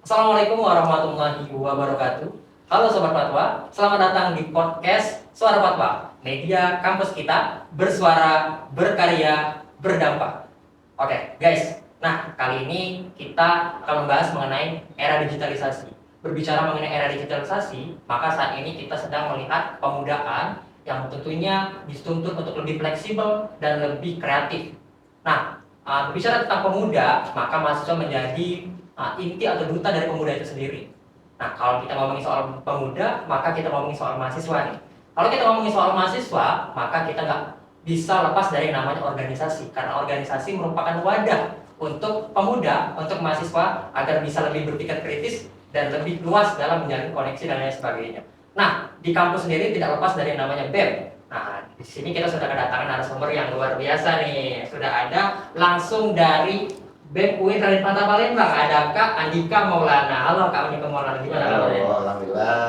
Assalamualaikum warahmatullahi wabarakatuh. Halo Sobat Fatwa, selamat datang di podcast Suara Fatwa, media kampus kita bersuara, berkarya, berdampak. Oke, guys. Nah, kali ini kita akan membahas mengenai era digitalisasi. Berbicara mengenai era digitalisasi, maka saat ini kita sedang melihat pemudaan yang tentunya dituntut untuk lebih fleksibel dan lebih kreatif. Nah, berbicara tentang pemuda, maka mahasiswa menjadi inti atau duta dari pemuda itu sendiri. Nah, kalau kita ngomongin soal pemuda, maka kita ngomongin soal mahasiswa nih. Kalau kita ngomongin soal mahasiswa, maka kita nggak bisa lepas dari namanya organisasi. Karena organisasi merupakan wadah untuk pemuda, untuk mahasiswa, agar bisa lebih berpikir kritis dan lebih luas dalam menjalin koneksi dan lain sebagainya. Nah, di kampus sendiri tidak lepas dari namanya BEM. Nah, di sini kita sudah kedatangan narasumber yang luar biasa nih. Sudah ada langsung dari BEM UIN Raden Patah Palembang, ada Kak Andika Maulana. Halo Kak Andika Maulana, gimana kabarnya? Halo, alhamdulillah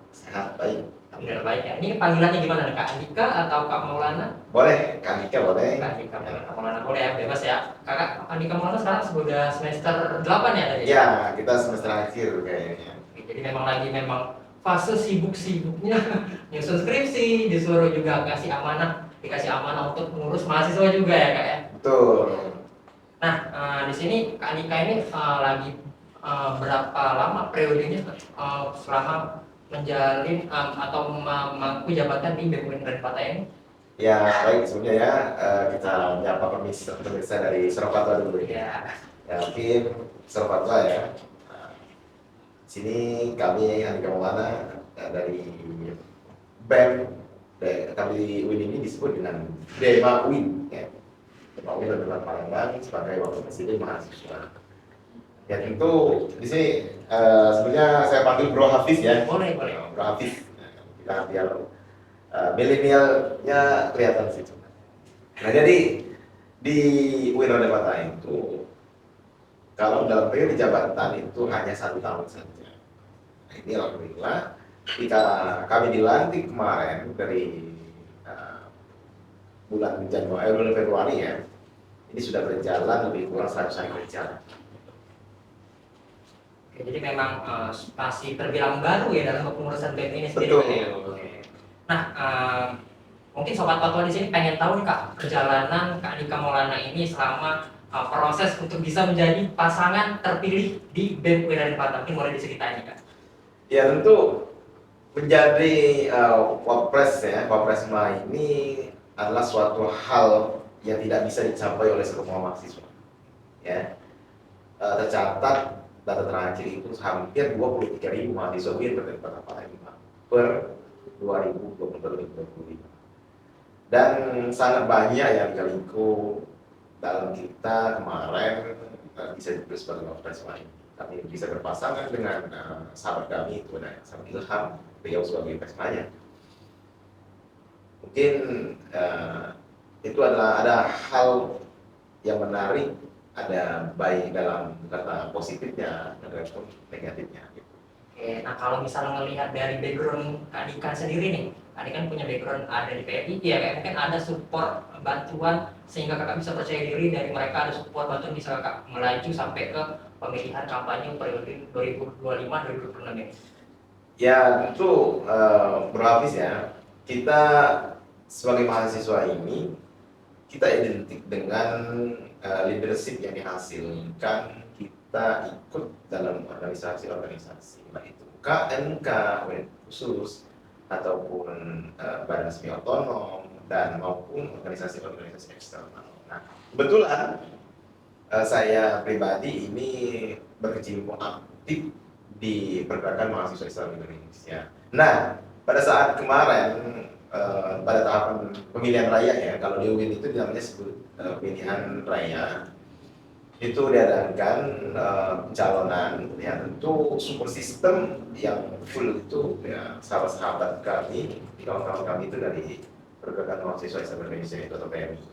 sehat baik. Alhamdulillah baik ya. Ini panggilannya gimana nih, Kak Andika atau Kak Maulana? Boleh, Kak Dika boleh. Kak Andika Maulana boleh ya, bebas ya. Kakak Andika Maulana sekarang sudah semester 8 ya tadi? Ya, kita semester akhir kayaknya. Jadi memang fase sibuk-sibuknya nyusun skripsi, disuruh juga dikasih amanah untuk mengurus mahasiswa juga ya Kak ya. Betul. Nah, di sini Kak Andika ini lagi berapa lama periodenya selama menjalin atau memangku jabatan di BEM UIN Raden Patah ini? Ya, baik sebelumnya ya, kita menyapa pemirsa dari Surakarta dulu Ya. ya. Mungkin Surakarta ya. Nah, sini kami Andika Maulana dari BEM. Kami di UIN ini disebut dengan Dema UIN ya. Dema UIN adalah Palembang sebagai wakil presiden mahasiswa. Ya tentu di sini sebenarnya saya panggil Bro Hafiz ya. Boleh. Bro Hafiz. Kita biar milenialnya kelihatan sih. Nah jadi di UIN Raden Patah itu kalau dalam periode jabatan itu hanya 1 tahun saja. Nah, ini alhamdulillah ketika kami dilantik kemarin dari bulan Februari ya, ini sudah berjalan lebih kurang 100 hari berjalan. Oke, jadi memang masih terbilang baru ya dalam kepengurusan BEM ini sendiri. Betul. Nah, mungkin Sobat Fatwa di sini pengen tahu nih Kak, perjalanan Kak Andika Maulana ini selama proses untuk bisa menjadi pasangan terpilih di BEM UIN Raden Patah. Mungkin boleh diceritain nih Kak. Ya tentu menjadi wapres ya, wapres ini adalah suatu hal yang tidak bisa dicapai oleh semua mahasiswa. Ya, tercatat data terakhir itu hampir 23.000 mahasiswa UIN Raden Patah per 2020-2025. Dan sangat banyak yang terlingkup dalam kita kemarin bisa dipilih sebagai wapres lain. Kami bisa berpasangan dengan sahabat kami itu ada sahabat Ilham, beliau sebagai presmanya. Mungkin itu ada hal yang menarik, ada baik dalam kata positifnya, ada pun negatifnya. Oke, nah kalau misalnya melihat dari background Kak Andika sendiri nih, Kak Andika kan punya background ada di PMI, ya kayak mungkin ada support bantuan sehingga kakak bisa percaya diri, dari mereka ada support bantuan bisa kakak melaju sampai ke pemilihan kampanye periode 2025-2026 ini. Ya tentu berlapis ya. Kita sebagai mahasiswa ini kita identik dengan leadership yang dihasilkan kita ikut dalam organisasi-organisasi, baik itu KMK, khusus ataupun badan resmi otonom dan maupun organisasi-organisasi eksternal. Nah, kebetulan saya pribadi ini berkecimpung aktif di pergerakan mahasiswa Islam Indonesia. Nah, pada saat kemarin pada tahapan pemilihan raya ya, kalau di UIN itu namanya sebut pemilihan raya, itu diadakan pencalonan ya, tentu super sistem yang full itu ya, sahabat-sahabat kami, kawan-kawan kami itu dari pergerakan mahasiswa Islam Indonesia itu atau PMI.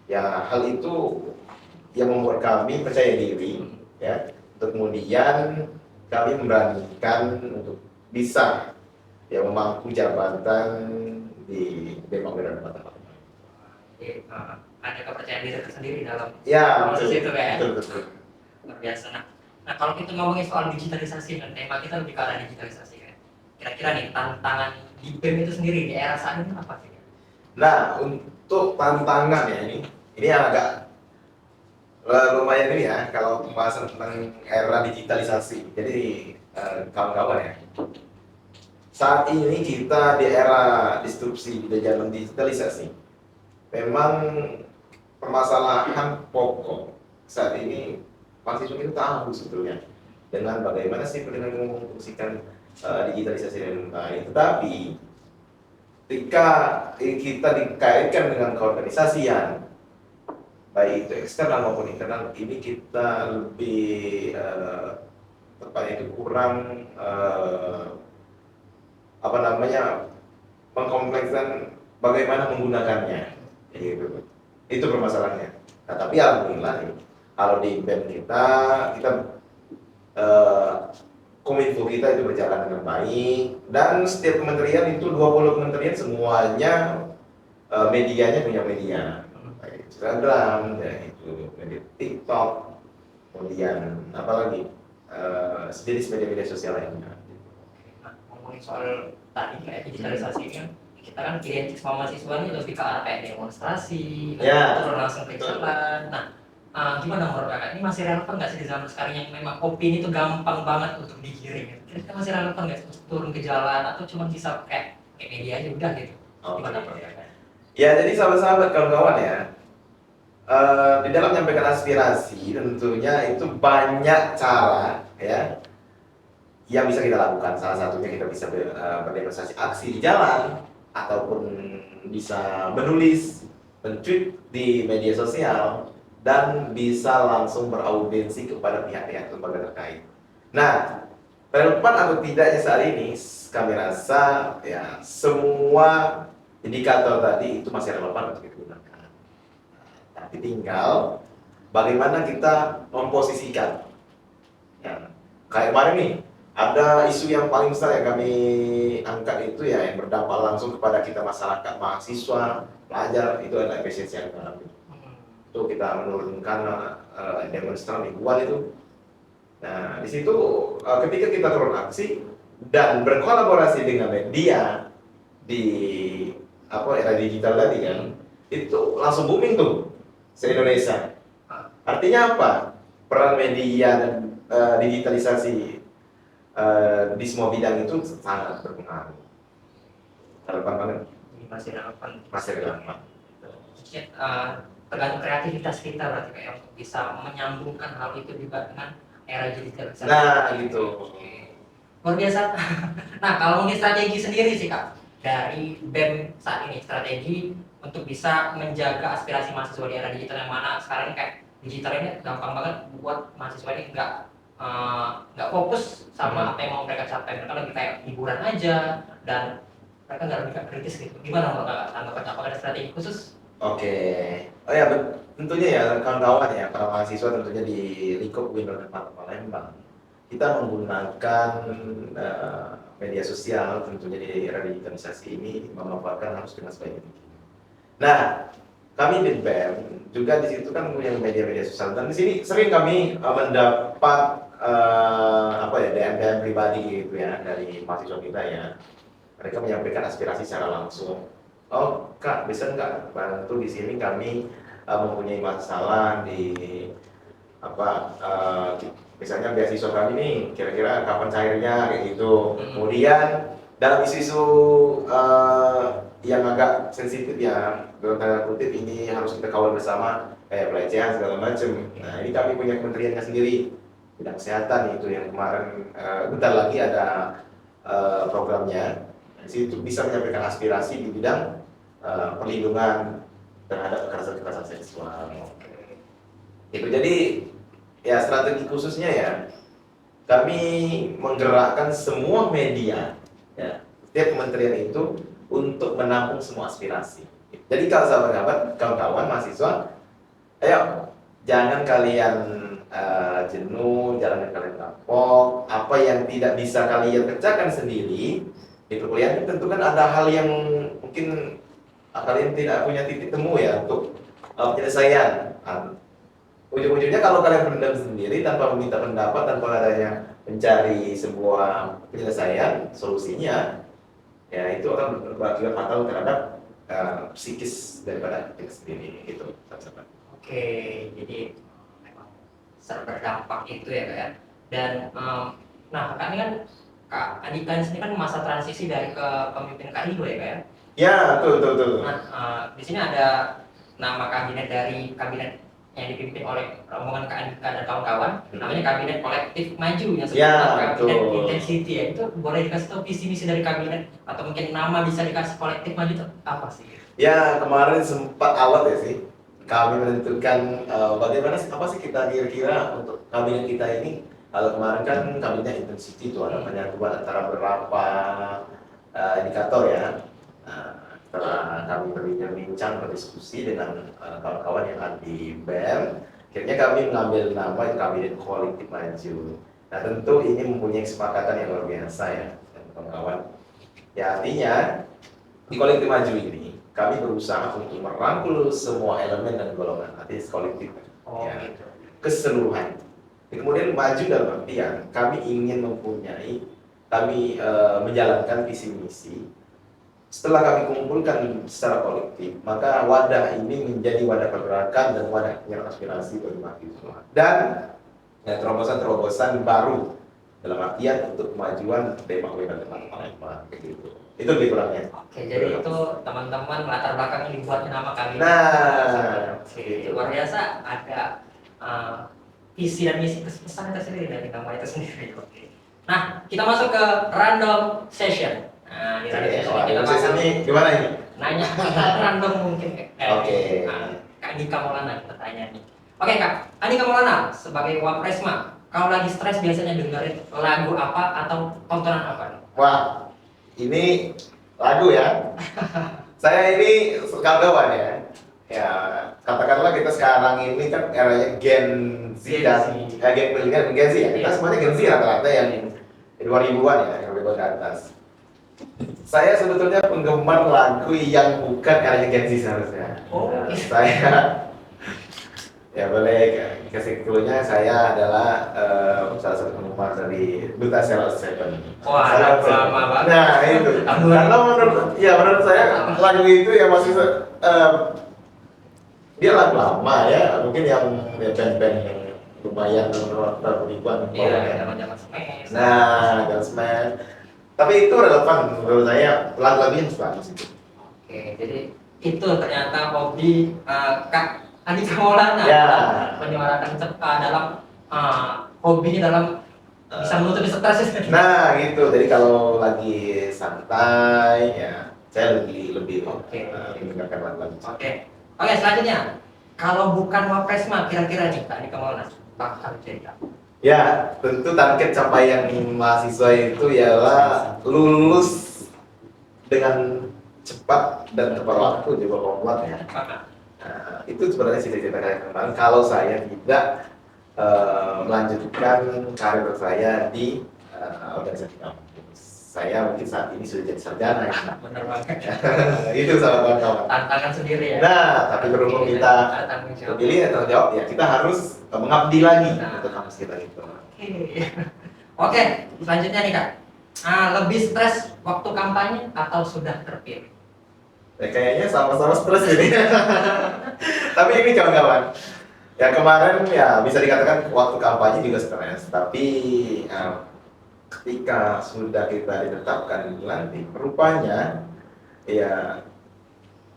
Ya hal itu yang membuat kami percaya diri ya, untuk kemudian kami memberanikan untuk bisa ya memangku jabatan di BEM UIN Raden Patah. Jadi ada kepercayaan diri tersendiri dalam Ya, proses itu kan? betul. Luar biasa. Nah, Nah, kalau kita ngomongin soal digitalisasi, dan tema kita lebih ke arah digitalisasi kan. Kira-kira nih tantangan di BEM itu sendiri di era saat ini apa sih? Nah, untuk tantangan ya ini agak lumayan ini ya kalau pembahasan tentang era digitalisasi. Jadi kawan-kawan ya, saat ini kita di era disrupsi di dalam digitalisasi, memang permasalahan pokok saat ini mahasiswa kita tahu sebetulnya dengan bagaimana sih dengan memfungsikan digitalisasi dengan baik. Tetapi ketika kita dikaitkan dengan keorganisasian, baik itu eksternal maupun internal, ini kita lebih tepatnya itu kurang apa namanya mengkomplekskan bagaimana menggunakannya, gitu. Itu permasalahannya. Nah, tapi alhamdulillah nih, kalau di BEM kita eh, kominfo kita itu berjalan dengan baik, dan setiap kementerian itu 20 kementerian semuanya medianya punya media, baik Instagram, ya itu media TikTok, kemudian apalagi sejenis media-media sosial lainnya. Nah, ngomongin soal tadi kayak digitalisasi ini kan, kita kan identik sama mahasiswa ini lebih ke arah kayak demonstrasi, Ya, turun langsung ke jalan. Nah, gimana menurut kakak? Ini masih relevan nggak sih di zaman sekarang yang memang opini itu gampang banget untuk digiring? Kira-kira masih relevan nggak sih untuk turun ke jalan atau cuma bisa kayak media aja udah gitu? Gimana menurut kakak? ya jadi sahabat-sahabat kawan-kawan ya, di dalam menyampaikan aspirasi tentunya itu banyak cara ya yang bisa kita lakukan. Salah satunya kita bisa berdemonstrasi aksi di jalan, ataupun bisa menulis, men-tweet di media sosial, dan bisa langsung beraudiensi kepada pihak-pihak lembaga terkait. Nah, relevan atau tidaknya saat ini, kami rasa ya semua indikator tadi itu masih relevan untuk digunakan. Tapi tinggal bagaimana kita memposisikan. Ya, kayak kemarin nih, ada isu yang paling besar yang kami angkat itu ya yang berdampak langsung kepada kita masyarakat, mahasiswa, pelajar, itu adalah efisiensi anggaran. Itu kita menurunkan demonstran ribuan itu. Nah, di situ ketika kita turun aksi dan berkolaborasi dengan media di era digital tadi kan, itu langsung booming tuh se-Indonesia. Artinya apa? Peran media dan digitalisasi di semua bidang itu sangat berpengaruh. Relevan banget. Ini masih relevan. Masih relevan. Tergantung kreativitas kita berarti kayak untuk bisa menyambungkan hal itu juga dengan era digitalisasi. Nah, gitu. Luar biasa. Nah, kalau ini strategi sendiri sih Kak, dari BEM saat ini, strategi untuk bisa menjaga aspirasi mahasiswa di era digital yang mana sekarang kayak digital ini gampang banget buat mahasiswa ini nggak fokus sama apa yang mau mereka capai. Mereka lebih kayak hiburan aja dan mereka nggak lebih kritis gitu. Gimana menurut Kakak? Tanggapan apakah ada strategi khusus? Oke. Oh ya, tentunya ya kawan-kawan ya, para mahasiswa tentunya di lingkup Windows dan Palembang, kita menggunakan media sosial tentunya di era digitalisasi ini memanfaatkan harus dengan sebaik mungkin. Nah, kami di BEM juga di situ kan punya media-media sosial, dan di sini sering kami mendapat DM pribadi gitu ya dari mahasiswa kita ya. Mereka menyampaikan aspirasi secara langsung. Oh Kak, bisa nggak bantu di sini kami mempunyai masalah di misalnya beasiswa kami nih, kira-kira kapan cairnya kayak gitu. Kemudian dalam isu-isu yang agak sensitif ya, dalam tanda kutip ini harus kita kawal bersama, kayak pelecehan segala macam. Nah, ini kami punya kementeriannya sendiri, bidang kesehatan itu yang kemarin bentar lagi ada programnya. Di situ bisa menyampaikan aspirasi di bidang perlindungan terhadap kekerasan seksual. Itu jadi ya strategi khususnya ya kami menggerakkan semua media ya setiap kementerian itu untuk menampung semua aspirasi. Jadi kalau sahabat-sahabat, kawan-kawan mahasiswa, ayo jangan kalian jenuh, jangan kalian kapok. Apa yang tidak bisa kalian kerjakan sendiri di perkuliahan, tentu kan ada hal yang mungkin kalian tidak punya titik temu ya untuk penyelesaian. ujung-ujungnya kalau kalian pendam sendiri tanpa meminta pendapat, tanpa adanya mencari sebuah penyelesaian solusinya, ya itu akan berakibat fatal terhadap psikis daripada kita sendiri itu. Oke, jadi memang berdampak itu ya Kak ya. Dan nah Kak ini kan Kak Andika ini kan masa transisi dari ke pemimpin KIDO ya Kak ya. Ya, betul. Nah, di sini ada nama kabinet dari kabinet yang dipimpin oleh rombongan Kak Andika dan kawan-kawan, namanya Kabinet Kolektif Maju yang sebutnya Kabinet Intensity ya. Itu boleh dikasih tahu visi misi dari kabinet atau mungkin nama bisa dikasih Kolektif Maju itu apa sih? Ya, kemarin sempat awal ya sih kami menentukan bagaimana sih, apa sih kita kira-kira untuk kabinet kita ini. Kalau kemarin kan kabinet intensity itu ada penyatuan antara beberapa indikator ya. Setelah kami berbincang berdiskusi dengan kawan-kawan yang ada di BEM, akhirnya kami mengambil nama itu Kabinet Kolektif Maju. Nah tentu ini mempunyai kesepakatan yang luar biasa ya kawan-kawan. Ya artinya di Kolektif Maju ini kami berusaha untuk merangkul semua elemen dan golongan artis kolektif Gitu. Keseluruhan. Kemudian maju dalam artian kami ingin menjalankan visi misi. Setelah kami kumpulkan secara kolektif, maka wadah ini menjadi wadah pergerakan dan wadah aspirasi bagi mahasiswa. Dan terobosan-terobosan baru dalam artian untuk kemajuan Demak dan teman-teman begitu. Itu lebih kurangnya. Oke, jadi itu teman-teman latar belakang dibuatnya nama kami. Nah, itu luar biasa, ada visi dan misi pesan tersendiri dari nama itu sendiri. Oke. Nah, kita masuk ke random session. Nah, di random session kita bakal gimana ini? nanya random mungkin. Oke. Kak Andika Maulana kita tanya nih. Oke Kak, Andika Maulana sebagai Wapresma, kalau lagi stres biasanya dengerin lagu apa atau tontonan apa? Wah, ini lagu ya. Saya ini kawan-kawan ya. Ya, katakanlah kita sekarang ini kan eranya Gen Z dan Gen milenial, Gen Z ya. Kita semuanya Gen Z rata-rata yang 2000-an ya, yang lebih ke atas. Saya sebetulnya penggemar lagu yang bukan eranya Gen Z seharusnya. Saya ya boleh kasih clue-nya, saya adalah salah satu penggemar dari Duta Sela Seven. Wah, lama banget. Nah itu, karena menurut saya lagu itu ya masih dia lagu lama ya, mungkin yang band-band yang lumayan ribuan. Iya, zaman-zaman Smash. Nah, dan Smash. Tapi itu relevan menurut saya, lagu-lagunya bagus itu. Oke, jadi itu ternyata hobi Kak Andika Maulana menyuarakan dalam hobinya dalam bisa menutupi stres. Nah gitu, jadi kalau lagi santai ya saya lebih mendengarkan lagu-lagu. Oke, selanjutnya kalau bukan Wapresma kira-kira nih Kak Andika Maulana bakal jadi apa? Ya tentu target capaian mahasiswa itu ialah lulus dengan cepat dan tepat waktu juga komplot ya. Nah, itu sebenarnya cita-cita saya kemarin kalau saya tidak melanjutkan karir saya di organisasi kampus. Saya mungkin saat ini sudah jadi sarjana ya. Bener banget. Itu sama kawan-kawan. Tantangan sendiri ya. Nah, tapi berhubung kita terpilih atau jawab ya kita harus mengabdi lagi untuk kampus kita itu. Oke, selanjutnya nih Kak. Lebih stres waktu kampanye atau sudah terpilih? Ya, kayaknya sama-sama stres ini. Tapi ini kawan-kawan. Ya kemarin ya bisa dikatakan waktu kampanye juga stres, tapi ketika sudah kita ditetapkan dilantik, rupanya ya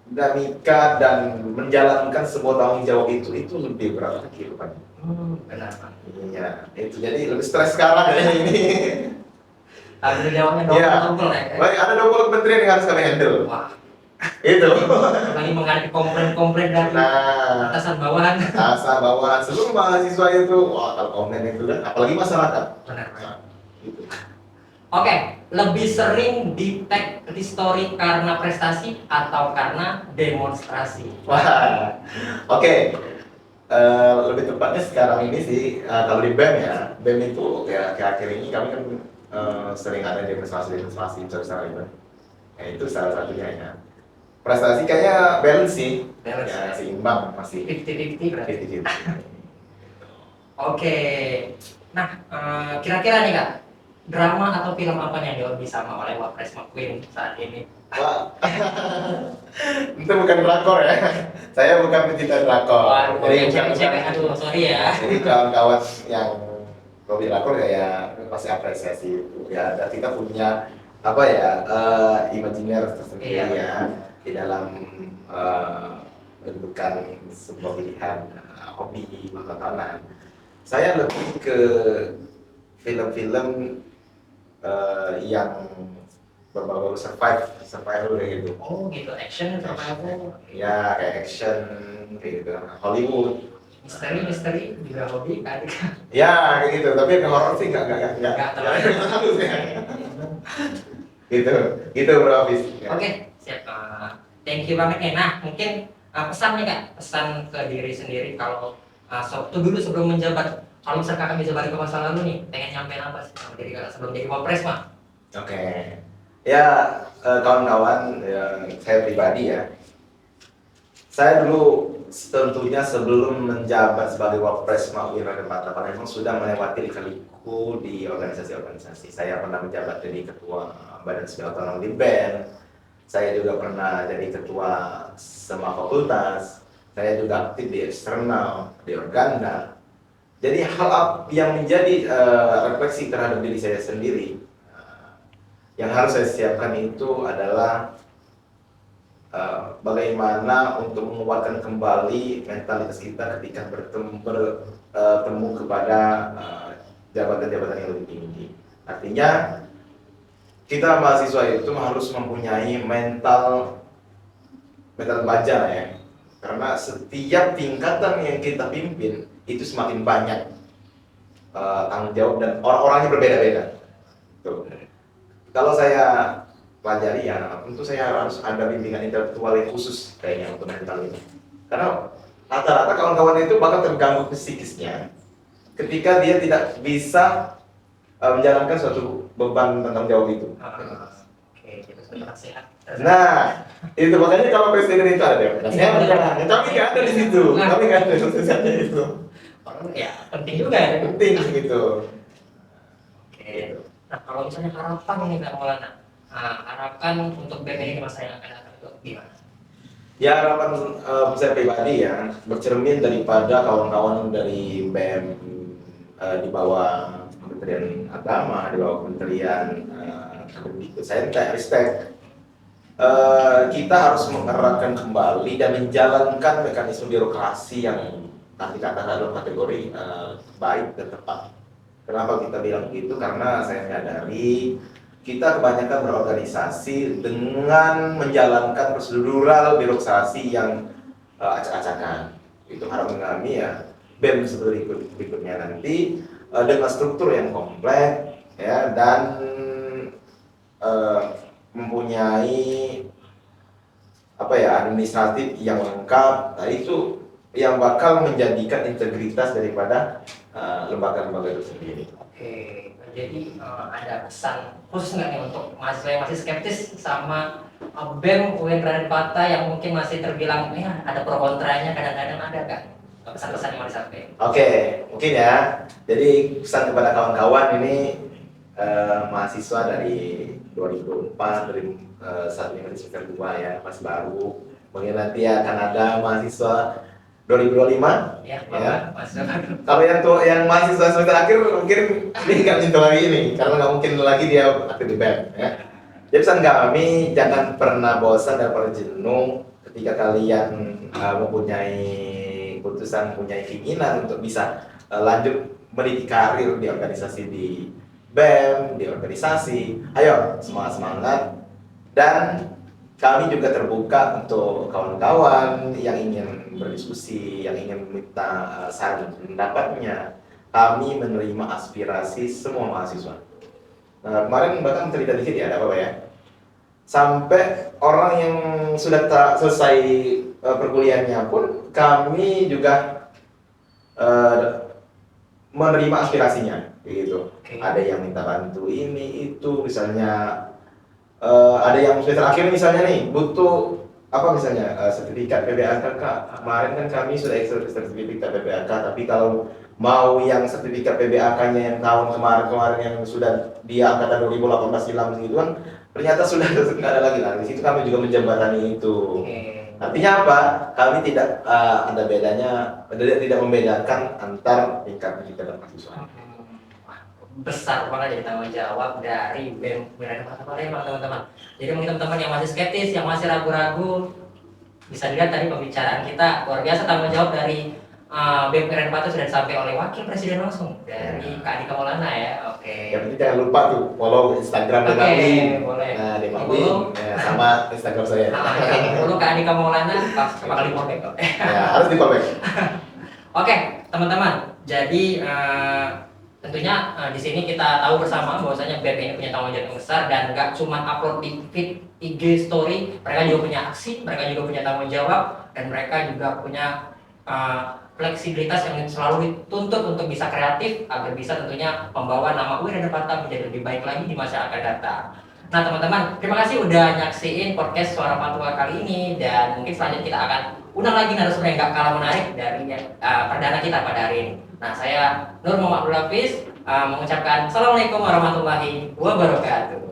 dinamika dan menjalankan sebuah tanggung jawab itu lebih berat lagi rupanya. Benar. Iya, itu jadi lebih stres sekarang ya ini. Tanggung jawabnya double ya. Baik, ada 20 kementerian yang harus kami handle. Wah. Itu. Lagi menghadapi komplain dari atasan bawahan. Atasan bawahan seluruh mahasiswa itu, wah kalau komplain itu kan, apalagi masyarakat. Benar. Gitu. Oke, lebih sering di tag di story karena prestasi atau karena demonstrasi? Wah, oke. Lebih tepatnya sekarang ini sih kalau di BEM ya, BEM itu ya akhir-akhir ini kami kan sering ada demonstrasi besar-besaran itu. Ya, itu salah satunya ya. Prestasi kayaknya balance sih, ya, seimbang masih 50-50 berarti. 50-50. Oke. Nah, kira-kira nih Kak, drama atau film apa nih yang dihobi sama oleh Wapres McQueen saat ini? Wah, itu bukan drakor ya. Saya bukan pecinta drakor. Waduh, Jadi yang bukan cewek-cewek, aduh sorry ya. jadi kawan-kawan yang hobi drakor ya pasti apresiasi itu. Ya, dan kita punya apa ya imajiner tersendiri Iya. ya di dalam menentukan sebuah pilihan hobi tontonan. Saya lebih ke film-film yang berbau survival kayak gitu. Oh gitu, action, survival, Ya kayak action kayak gitu. Hollywood. misteri juga hobi kan? Ya kayak gitu. Tapi yang horor sih nggak Nggak terlalu. terlalu sih. Gitu gitu bro Hafiz. Oke, siap. Thank you banget nih. Nah, mungkin pesan nih Kak, pesan ke diri sendiri kalau waktu dulu sebelum menjabat, kalau misalkan Kakak bisa balik ke masa lalu nih, pengen nyampein apa sih sama diri Kakak sebelum jadi Wapres mah? Oke. Ya kawan-kawan saya pribadi ya. Saya dulu tentunya sebelum menjabat sebagai Wapres McQueen Raden Patah memang sudah melewati lika-liku di organisasi-organisasi. Saya pernah menjabat jadi ketua Badan Semi Otonom di BEM. Saya juga pernah jadi ketua semua fakultas. Saya juga aktif di eksternal, di organda. Jadi hal yang menjadi refleksi terhadap diri saya sendiri yang harus saya siapkan itu adalah bagaimana untuk menguatkan kembali mentalitas kita ketika bertemu kepada jabatan-jabatan yang lebih tinggi. Artinya kita mahasiswa itu harus mempunyai mental baja ya, karena setiap tingkatan yang kita pimpin itu semakin banyak tanggung jawab dan orang-orangnya berbeda-beda. Tuh. Kalau saya pelajari ya, tentu saya harus ada bimbingan intelektual yang khusus kayaknya untuk mental ini. Karena rata-rata kawan-kawan itu bakal terganggu psikisnya ketika dia tidak bisa menjalankan suatu beban tanggung jawab itu. Oke, itu sudah sehat. Nah, itu makanya kalau presiden itu ada nasihat, tapi nggak ada di situ, tapi nggak ada nasihatnya itu. Ya, penting juga ya. Penting gitu. Oke. Nah, kalau misalnya harapan nih Kak Maulana, harapan untuk BEM ini di masa yang akan datang itu gimana? Ya harapan saya pribadi ya bercermin daripada kawan-kawan dari BEM di bawah Kementerian Agama, di bawah Kementerian Saintek, Ristek. Kita harus mengeratkan kembali dan menjalankan mekanisme birokrasi yang dikatakan dalam kategori baik dan tepat. Kenapa kita bilang begitu? Karena saya menyadari kita kebanyakan berorganisasi dengan menjalankan prosedural birokrasi yang acak-acakan. Itu harapan kami ya BEM seperti berikutnya nanti dengan struktur yang kompleks ya dan mempunyai apa ya administratif yang lengkap. Nah itu yang bakal menjadikan integritas daripada lembaga-lembaga itu sendiri. Oke, jadi ada pesan khusus nggak nih untuk mahasiswa yang masih skeptis sama BEM UIN Raden Patah yang mungkin masih terbilang ya ada pro kontranya, kadang-kadang ada kan pesan-pesan yang mau disampaikan? Oke, mungkin ya. Jadi pesan kepada kawan-kawan ini mahasiswa dari 2004 dari saat ini semester 2 ya, masih baru. Mungkin nanti akan ada mahasiswa 2025 Ya, mahasiswa baru. Kalau yang mahasiswa semester akhir mungkin ini nggak menyentuh lagi ini karena nggak mungkin lagi dia aktif di BEM ya. Jadi pesan kami jangan pernah bosan dan pernah jenuh ketika kalian mempunyai keputusan, mempunyai keinginan untuk bisa lanjut meniti karir di organisasi di BEM, di organisasi. Ayo semangat dan kami juga terbuka untuk kawan-kawan yang ingin berdiskusi, yang ingin meminta saran dan pendapatnya. Kami menerima aspirasi semua mahasiswa. Nah, kemarin bahkan cerita dikit ya, ada apa ya? Sampai orang yang sudah selesai perkuliahannya pun kami juga menerima aspirasinya, gitu. Oke. Ada yang minta bantu ini itu, misalnya ada yang semester akhir misalnya nih butuh apa misalnya sertifikat PBAK. Kemarin kan kami sudah sertifikat PBAK, tapi kalau mau yang sertifikat PBAK-nya yang tahun kemarin-kemarin yang sudah dia angkatan 2018 silam gitu kan, ternyata sudah nggak ada lagi. Nah, di situ kami juga menjembatani itu. Oke. Artinya apa? Kami tidak ada bedanya, tidak membedakan antar tingkat pendidikan dan mahasiswa. Wah, besar banget jadi tanggung jawab dari BEM Wilayah Palembang, teman-teman. Jadi mungkin teman-teman yang masih skeptis, yang masih ragu-ragu, bisa dilihat tadi pembicaraan kita luar biasa, tanggung jawab dari BEM Wilayah Patu sudah disampaikan oleh Wakil Presiden langsung dari Kak Andika Maulana ya. Oke. Yang penting jangan lupa tuh follow Instagram Oke, Demawin. boleh. Nah, Demawin Di-follow. ya, sama Instagram saya. Dulu Kak Andika Maulana pas pertama kali mau kok. Ya, harus di follow. Oke, teman-teman. Jadi tentunya di sini kita tahu bersama bahwasanya BEM ini punya tanggung jawab yang besar dan nggak cuma upload di feed IG story, mereka juga punya aksi, mereka juga punya tanggung jawab, dan mereka juga punya fleksibilitas yang selalu dituntut untuk bisa kreatif agar bisa tentunya membawa nama UIN Pata menjadi lebih baik lagi di masa akan datang. Nah teman-teman, terima kasih udah nyaksiin podcast Suara Patwa kali ini, dan mungkin selanjutnya kita akan undang lagi narasumber yang gak kalah menarik dari perdana kita pada hari ini. Nah saya Nur Muhammad Abdul Hafiz mengucapkan Assalamualaikum warahmatullahi wabarakatuh.